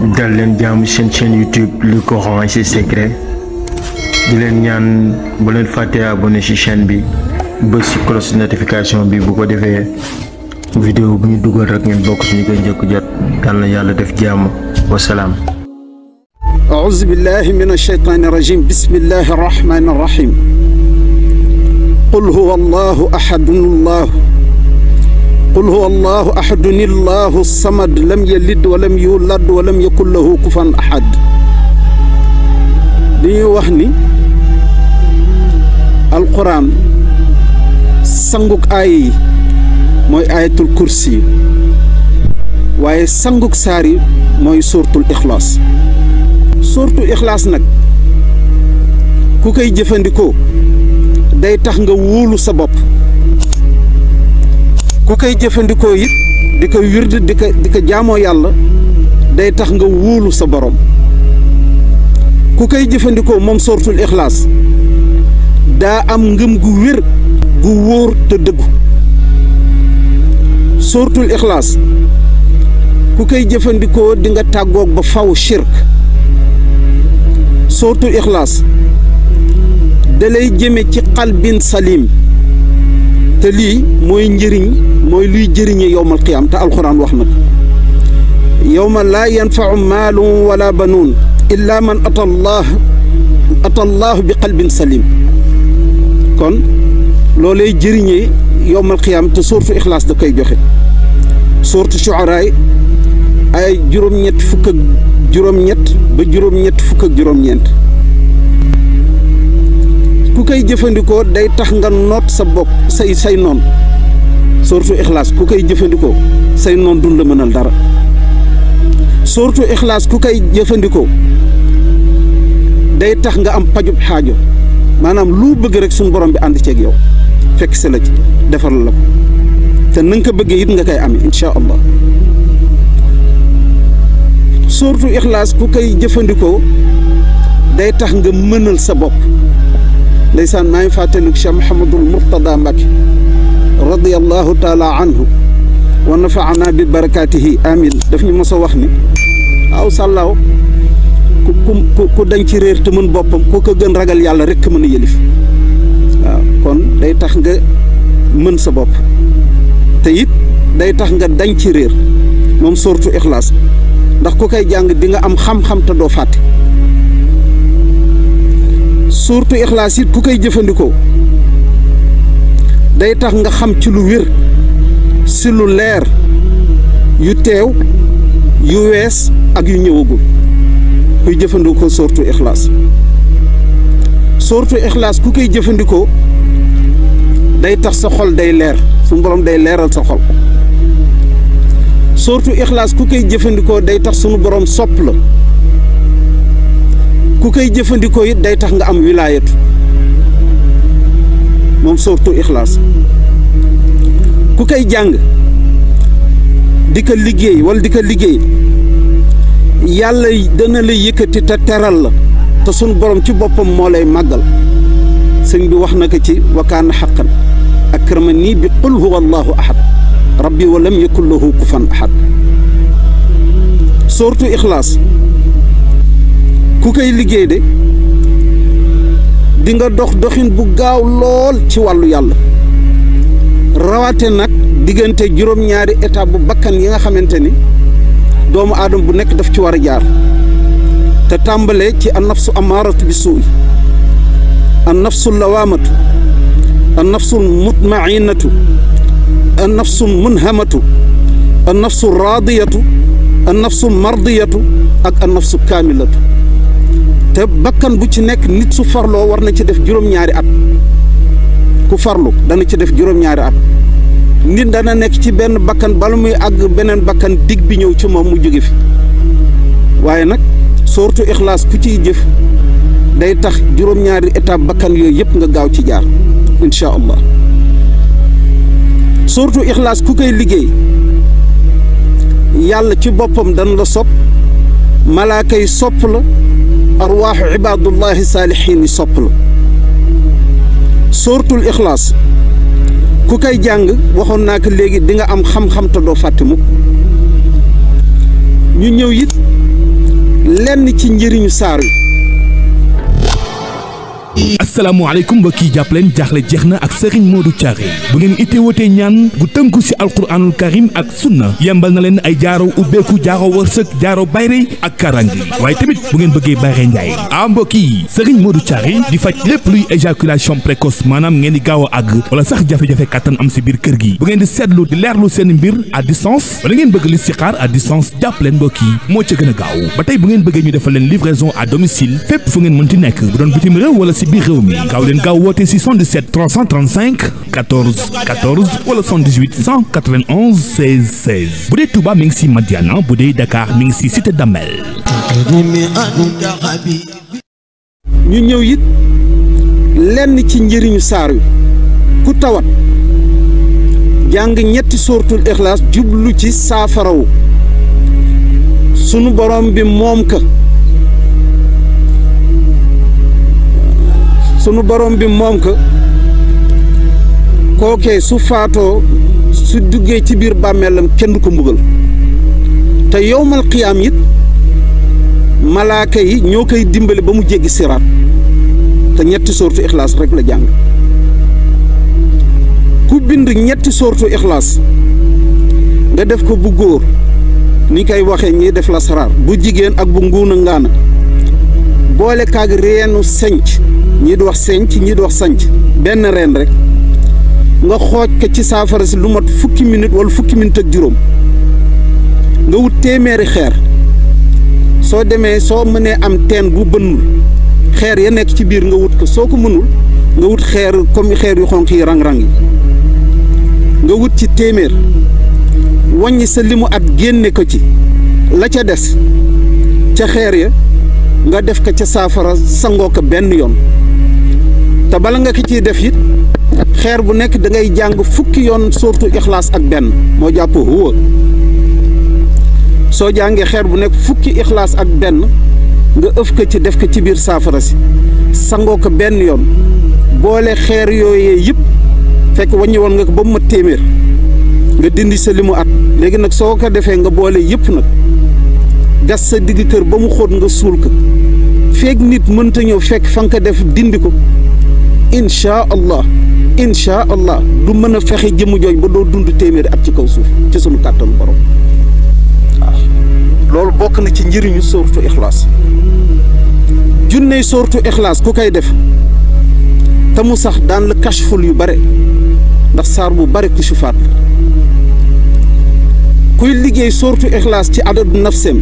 dal leen jaamu seen chaîne YouTube le Coran et ses secrets di leen ñaan bu leen fàtte abonné ci chaîne bi bës ci cloche notification bi bu ko defee vidéo bu ñu dugal rek ngeen bokk suñu koy njëkk jot yal na yàlla def jàmm wasalaam. أعوذ بالله من الشيطان الرجيم بسم الله الرحمن الرحيم قل هو الله أحد الله قل هو الله أحد الله الصمد لم يلد ولم يولد ولم يكن له كفوا أحد لي وحني القرآن سانغوك آي موي آية الكرسي واي سانغوك ساري موي سورة الإخلاص surtout ixlaas nag ku koy jëfandikoo day tax nga wóolu sa bopp ku koy jëfandikoo it di ko wird di ko jaamoo yàlla day tax nga wóolu sa borom ku koy jëfandikoo moom suratul ixlaas daa am ngëm gu wér gu wóor te dëggu suratul ixlaas ku koy jëfandikoo di nga tàggoog ba faw shirk suratul ixlaas dalay jëme ci qalbin salim te lii mooy njëriñ mooy luy jëriñe yowmal qiyaam te alquran wax na ko yowma laa yanfau maalun wala banuun illa man ata allah bi qalbin salim kon loolay jëriñee yowmal qiyaam te suratul ixlaas da koy joxe suratu shuaraay ay juróom-ñett fukk ak juróom-ñett ba juróom-ñett fukk ak juróom-ñeent ku koy jëfandikoo day tax nga noot sa bopp say noon surtout ixlaas ku koy jëfandikoo say noon duñ la mënal dara surtout ixlaas ku koy jëfandikoo day tax nga am pajub xaajo maanaam lu bëgg rek suñu borom bi ànd ceeg yow fekk si la ci defal la ko te na nga ko bëggee it nga koy amee incha allah surtout ixlaas ku koy jëfandikoo day tax nga mënal sa bopp ndeysaan maa ngi fàttaliku Cheikh Mouhamadul Mourtada Mbacke radiyallahu taala anhu wa nafaana bi barakaatihi amin daf ñu mos a wax ni aw sàllaaw ku dañ ci réer te mën boppam ku ko gën ragal yàlla rek mën a yëlif waaw kon day tax nga mën sa bopp te it day tax nga dañ ci réer moom surtout ixlaas ndax ku koy jàng di nga am xam-xam te doo fàtte surtout ixlaas it ku koy jëfandikoo day tax nga xam ci lu wér si lu leer yu teew yu wees ak yu ñëwagul kuy jëfandikoo surtout ixlaas ku koy jëfandikoo day tax sa xol day leer suñu borom day leeral sa xol surtout ixlaas ku koy jëfandikoo day tax sunu borom sopp la ku koy jëfandikoo it day tax nga am wilaayatu moom surtout ixlaas ku koy jàng di ko liggéey wala di ko liggéey yàlla dana la yëkkati te teral la te sunu borom ci boppam moo lay màggal sëñ bi wax na ko ci wa kaana haqqan akramanii bi qul huwa allahu ahad rabbi wa lam yakun lahu kufuwan ahad surtout ixlaas ku koy liggéey de di nga doxin bu gaaw lool ci wàllu yàlla rawaate nag diggante juróom-ñaari étape bu bakkan yi nga xamante ni doomu aadama bu nekk daf ci war a jaar te tàmbalee ci an nafsu amaaratu bi suuy an nafsu lawaamatu an nafsu mutmainatu an nafsu munhamatu an nafsu raadiyatu an nafsu mardiyatu ak an nafsu kaamilatu te bakkan bu ci nekk nit su farloo war na ci def juróom-ñaari at ku farlu dana ci def juróom-ñaari at nit dana nekk ci benn bakkan bala muy àgg beneen bakkan dig bi ñëw ci moom mu jóge fi waaye nag surtout ixlaas ku ciy jëf day tax juróom-ñaari étape bakkan yooyu yëpp nga gaaw ci jaar incha allah surtout ixlaas ku koy liggéey yàlla ci boppam dana la sopp malaaka yi sopp la arwaaxu ibaadullahi saalixiin yi sopp la suratul ixlaas ku koy jàng waxoon naa ko léegi di nga am xam-xam te doo fàtte mukk ñu ñëw it lenn ci njëriñu saar wi. asalaamaaleykum mbokk yi jàpp leen jaaxle jeex na ak Serigne Modou Thiaré bu ngeen itteewatee ñaan gu tënku ci alquranul karim ak sunna yembal na leen ay jaaro ubbeeku jaaro wërsëg jaaro bayre ak karangi waaye tamit bu ngeen bëggee bayre njaay mbokk yi Serigne Modou Thiaré di faj lépp luy éjaculation précoce maanaam ngeen di gaaw a àgg wala sax jafe-jafe kàttan am ci biir kër gi bu ngeen di seetlu di leerlu seen mbir à distance wala ngeen bëgg listixaar à distance jàpp leen mbokk yi moo ca gën a gaaw ba tey bu ngeen bëggee ñu defal leen livraison à domicile fépp fu ngeen mënti nekk bu doon bitim réew wala ci biir réew mi gaaw leen gaaw woote ci 77 335 14 14 wala 78 191 16 16 bu dee Touba mi ngi ci Madiana bu dee Dakar mi ngi ci Cité Damel. ñu ñëw it lenn ci njëriñu saar wi ku tawat jàng ñetti sóortul Ixlaas jublu ci saafarawu sunu borom bi moom ka kookee su faatoo su duggee ci biir bàmmeelam kenn du ko mbugal te yowmal qiyaam it malaaka yi ñoo koy dimbali ba mu jéggi siraat te ñetti soortu Ixlaas rek la jàng ku bind ñetti soortu Ixlaas nga def ko bu góor ni koy waxee ñiy def la saraar bu jigéen ak bu nguuna ngaana boole kaag reenu senc ñii di wax senc ñii di wax sanc benn reen rek nga xooj ko ci saafara si lu mat fukki minute wala fukki minute ak juróom nga wut téeméeri xeer soo demee soo mënee am teen bu bënnul xeer ya nekk ci biir nga wut ko soo ko mënul nga wut xeer comme xeer yu xonq yi rang-rang yi nga wut ci téeméer wàññi sa limu at génne ko ci la ca des ca xeer ya nga def ko ca saafara sangoo ko benn yoon te bala nga ko ciy def it xeer bu nekk da ngay jàng fukki yoon soortu Ixlaas ak benn moo jàpp huwa soo jàngee xeer bu nekk fukki Ixlaas ak benn nga ëf ko ci def ko ci biir saafara si sangoo ko benn yoon boole xeer yooyee yëpp fekk wàññi woon nga ko ba mu mat téeméer nga dindi sa limu at léegi nag soo ko defee nga boole yëpp nag gas sa digg kër ba mu xóot nga suul ko feeg nit mënta ñëw fekk fa nga ko def dindi ko incha allah du mën a fexe jëmu jooj ba doo dund téeméeri at ci kaw suuf ci sunu kàttanu borom waaw loolu bokk na ci njëriñu soortu Ixlaas junney soortu Ixlaas ku koy def te mu sax daan la kashful yu bare ndax saar bu bare kusufaat la kuy liggéey soortu Ixlaas ci adadu nafseem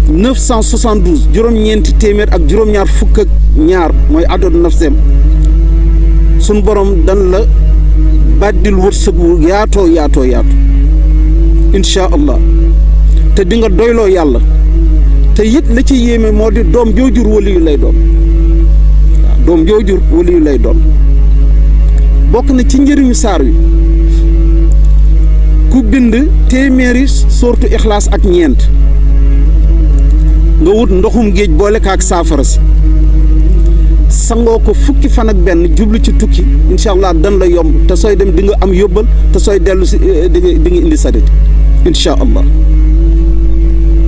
972 juróom-ñeenti téeméer ak juróom-ñaar fukk ak ñaar mooy adadu nafseem suñ borom dan la bàddil wërsëg wu yaatoo incha allah te di nga doyloo yàlla te it la ci yéeme moo di doom joojur waliyu lay doon waaw doom joojur waliyu lay doon bokk na ci njëriñu saar wi ku bind téeméeri soortu Ixlaas ak ñeent nga wut ndoxum géej boole kaak saafara si sangoo ko fukki fan ak benn jublu ci tukki incha allah dan la yomb te sooy dem di nga am yóbbal te sooy dellu si di nga indi sadit incha allah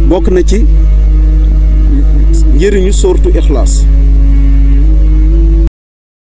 bokk na ci njëriñu soortu Ixlaas